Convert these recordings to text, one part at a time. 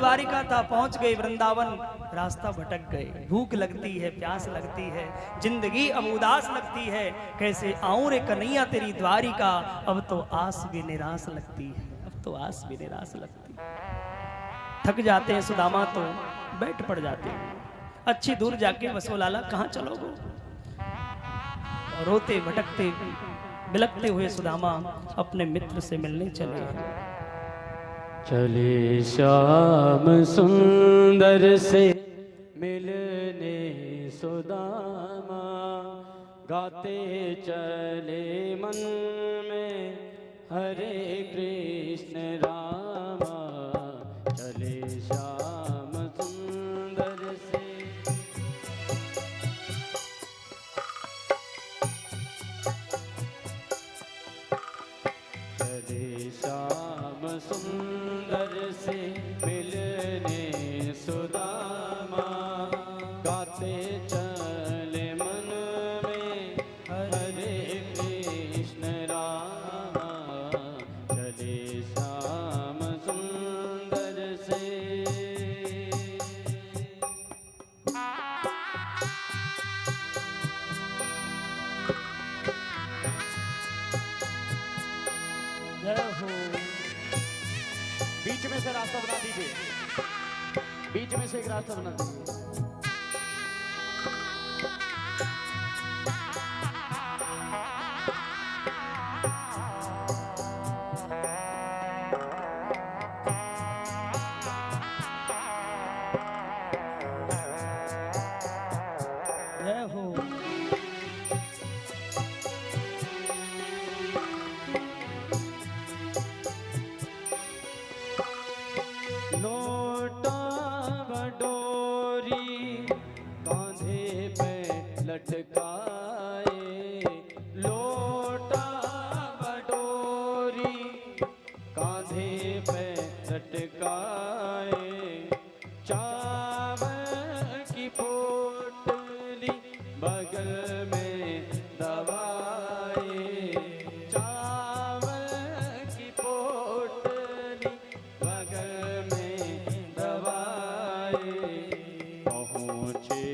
द्वारिका था, पहुंच गए वृंदावन, रास्ता भटक गए। भूख लगती है, प्यास लगती है, जिंदगी अब उदास लगती है, कैसे आऊं रे कन्हैया तेरी द्वारिका, अब तो आस भी निराश लगती है, अब तो आस भी निराश लगती है। थक जाते हैं सुदामा तो बैठ पड़ जाते हैं। अच्छी दूर जाके बसो लाला कहाँ चलोगे, रोते भटकते बिलखते हुए सुदामा अपने मित्र से मिलने चले। चले श्याम सुंदर से मिलने सुदामा, गाते चले मन में हरे कृष्ण रामा। चले श्याम सुंदर से चले श्याम सुंदर से मिलने सुदामा, गाते चले मन में हरे कृष्ण रामा। चले श्याम सुंदर से जय हो। बीच में से रास्ता बना दीजिए, बीच में से एक रास्ता बना दीजिए। जय हो। लोटा बडोरी कांधे पे लटकाए, लोटा बडोरी कांधे पे लटकाए, चावल की पोटली बगल में दबाए, चावल की पोटली बगल में दबाए। पहुँचे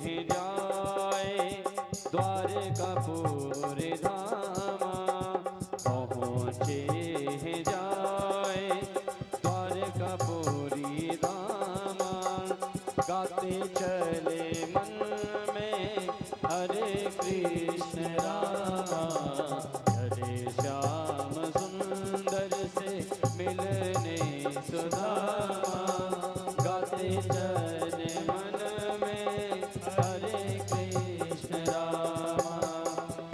ही जाए द्वारकापुर धामा, पहुँचे ही जाए द्वारकापुरी धामा। गाते चले मन में हरे कृष्ण रामा। चले श्याम सुंदर से मिलने सुदामा, गाते चले मन में हरे कृष्ण रामा।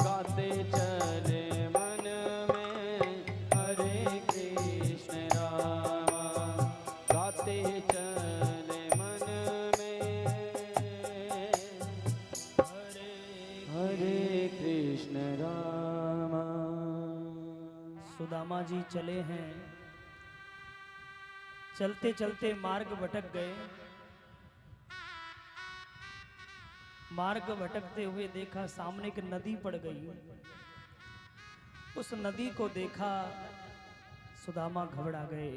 गाते चले मन में हरे कृष्ण रामा। गाते चले मन में हरे कृष्ण रामा। सुदामा जी चले हैं, चलते चलते मार्ग भटक गए। मार्ग भटकते हुए देखा सामने एक नदी पड़ गई। उस नदी को देखा, सुदामा घबरा गए।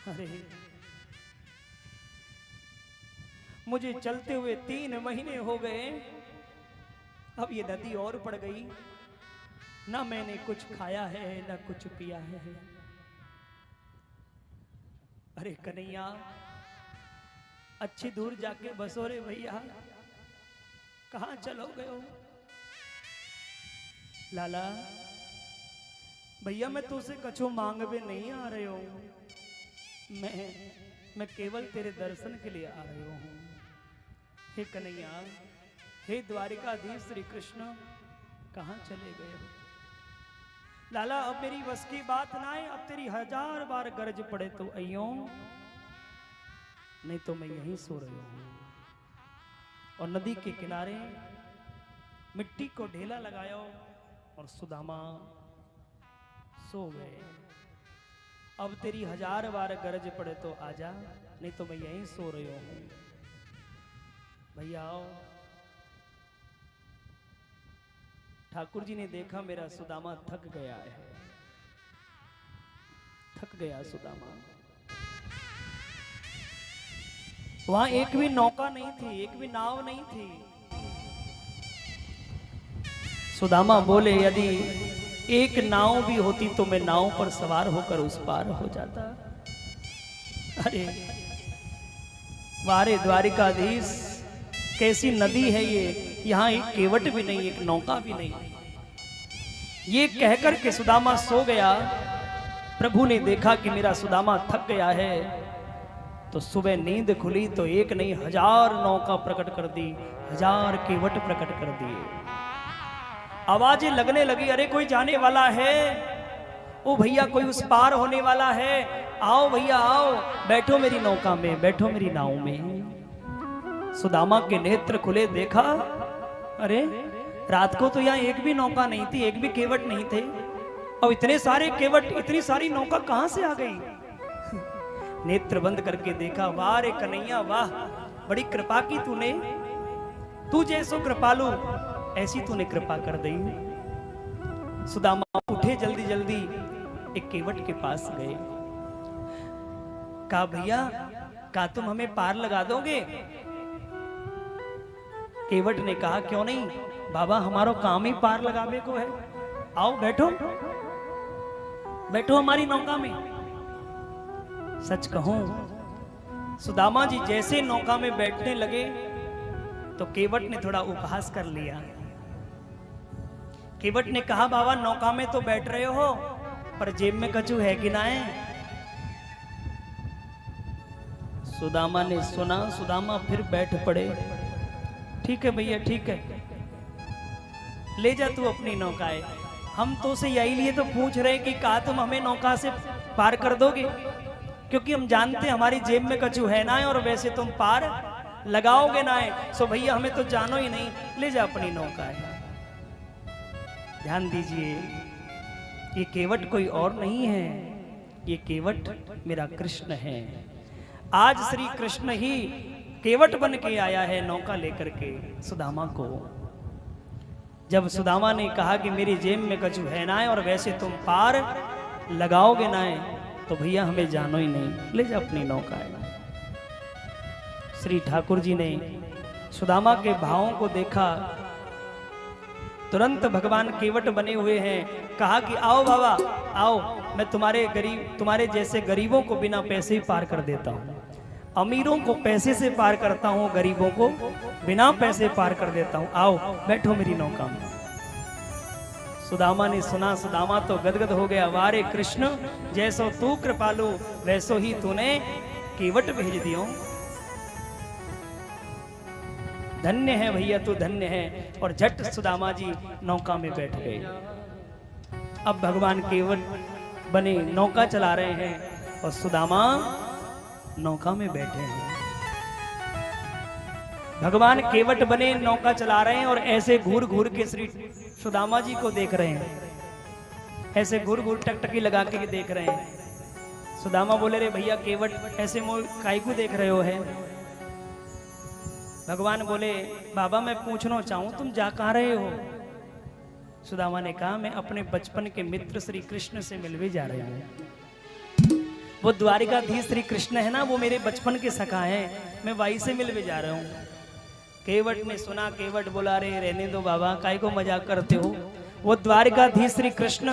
अरे मुझे चलते हुए 3 महीने हो गए, अब ये नदी और पड़ गई। ना मैंने कुछ खाया है ना कुछ पिया है। अरे कन्हैया अच्छी दूर जाके बसो रे भैया, कहाँ चलो गए हो? लाला भैया मैं तुझसे कछु मांगवे नहीं आ रहे हो, मैं केवल तेरे दर्शन के लिए आ रहे हूँ। हे कन्हैया, हे द्वारिकाधीश श्री कृष्ण, कहाँ चले गए हो? लाला अब मेरी बस की बात ना है, अब तेरी 1000 बार गरज पड़े तो अइयो, नहीं तो मैं यहीं सो रही हूं। और नदी के किनारे मिट्टी को ढेला लगाया और सुदामा सो गए। अब तेरी 1000 बार गरज पड़े तो आजा, नहीं तो मैं यहीं सो रही हूं। भैया आओ। ठाकुर जी ने देखा मेरा सुदामा थक गया है, थक गया सुदामा। वहां एक भी नौका नहीं थी, एक भी नाव नहीं थी। सुदामा बोले यदि एक नाव भी होती तो मैं नाव पर सवार होकर उस पार हो जाता। अरे वारे द्वारिकाधीश, कैसी नदी है ये, यहाँ एक केवट भी नहीं, एक नौका भी नहीं। ये कहकर के सुदामा सो गया। प्रभु ने देखा कि मेरा सुदामा थक गया है, तो सुबह नींद खुली तो एक नहीं 1000 नौका प्रकट कर दी, 1000 केवट प्रकट कर दिए। आवाजें लगने लगी, अरे कोई जाने वाला है, ओ भैया कोई उस पार होने वाला है, आओ भैया आओ, बैठो मेरी नौका में, बैठो मेरी नाव में। सुदामा के नेत्र खुले, देखा अरे रात को तो यहाँ एक भी नौका नहीं थी, एक भी केवट नहीं थे, और इतने सारे केवट, इतनी सारी नौका कहां से आ गई। नेत्र बंद करके देखा, वाह रे कन्हैया वाह, बड़ी कृपा की तूने, तू जैसो कृपालु ऐसी तूने कृपा कर दी। सुदामा उठे जल्दी जल्दी, एक केवट के पास गए, कहा भैया का तुम हमें पार लगा दोगे। केवट ने कहा क्यों नहीं बाबा, हमारो काम ही पार लगावे को है, आओ बैठो, बैठो हमारी नौका में। सच कहूं, सुदामा जी जैसे नौका में बैठने लगे तो केवट ने थोड़ा उपहास कर लिया। केवट ने कहा बाबा नौका में तो बैठ रहे हो, पर जेब में कछु है कि ना है। सुदामा ने सुना, सुदामा फिर बैठ पड़े। ठीक है भैया ठीक है, ले जा तू अपनी नौकाएं, हम तो से यही लिए तो पूछ रहे कि कहा तुम हमें नौका से पार कर दोगे, क्योंकि हम जानते हमारी जेब में कछु है ना है, और वैसे तुम पार लगाओगे ना है, सो भैया हमें तो जानो ही नहीं, ले जा अपनी नौकाएं। ध्यान दीजिए, ये केवट कोई और नहीं है, ये केवट मेरा कृष्ण है। आज श्री कृष्ण ही केवट बन के आया है नौका लेकर के सुदामा को। जब सुदामा ने कहा कि मेरी जेब में कछु है ना है, और वैसे तुम पार लगाओगे ना है, तो भैया हमें जानो ही नहीं, ले जा अपनी नौका। श्री ठाकुर जी ने सुदामा के भावों को देखा, तुरंत भगवान केवट बने हुए हैं, कहा कि आओ बाबा आओ, मैं तुम्हारे जैसे गरीबों को बिना पैसे ही पार कर देता हूँ, अमीरों को पैसे से पार करता हूँ, गरीबों को बिना पैसे पार कर देता हूँ, आओ बैठो मेरी नौका में। सुदामा ने सुना, सुदामा तो गदगद हो गया, वारे कृष्ण जैसो तू कृपालु वैसो ही तूने केवट भेज दियो। धन्य है भैया तू धन्य है। और झट सुदामा जी नौका में बैठ गए। अब भगवान केवट बने नौका चला रहे हैं और सुदामा नौका में बैठे हैं। भगवान केवट बने नौका चला रहे हैं और ऐसे घूर घूर के श्री सुदामा जी को देख रहे हैं, ऐसे घूर घूर टकटकी लगा के देख रहे हैं। सुदामा बोले रे भैया केवट ऐसे मोह काई को देख रहे हो है। भगवान बोले बाबा मैं पूछना चाहूं तुम जा कहाँ रहे हो। सुदामा ने कहा मैं अपने बचपन के मित्र श्री कृष्ण से मिलने जा रहे हूँ। वो द्वारिकाधीश श्री कृष्ण है ना, वो मेरे बचपन के सखा हैं, मैं वहीं से मिलने जा रहा हूँ। केवट ने सुना, केवट बोला रे रहने दो बाबा, काहे को मजाक करते हो। वो द्वारिकाधीश श्री कृष्ण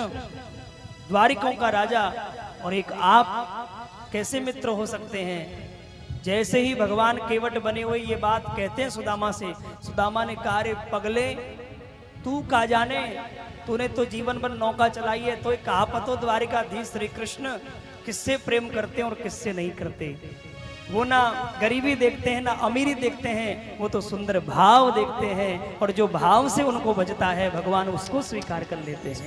द्वारिकों का राजा और एक आप कैसे मित्र हो सकते हैं। जैसे ही भगवान केवट बने हुए ये बात कहते हैं सुदामा से, सुदामा ने कहा रे पगले तू का जाने, तूने तो जीवन भर नौका चलाई है, तो कहा पतो द्वारिकाधीश श्री कृष्ण किससे प्रेम करते हैं और किससे नहीं करते। वो ना गरीबी देखते हैं ना अमीरी देखते हैं, वो तो सुंदर भाव देखते हैं और जो भाव से उनको बजता है भगवान उसको स्वीकार कर लेते हैं।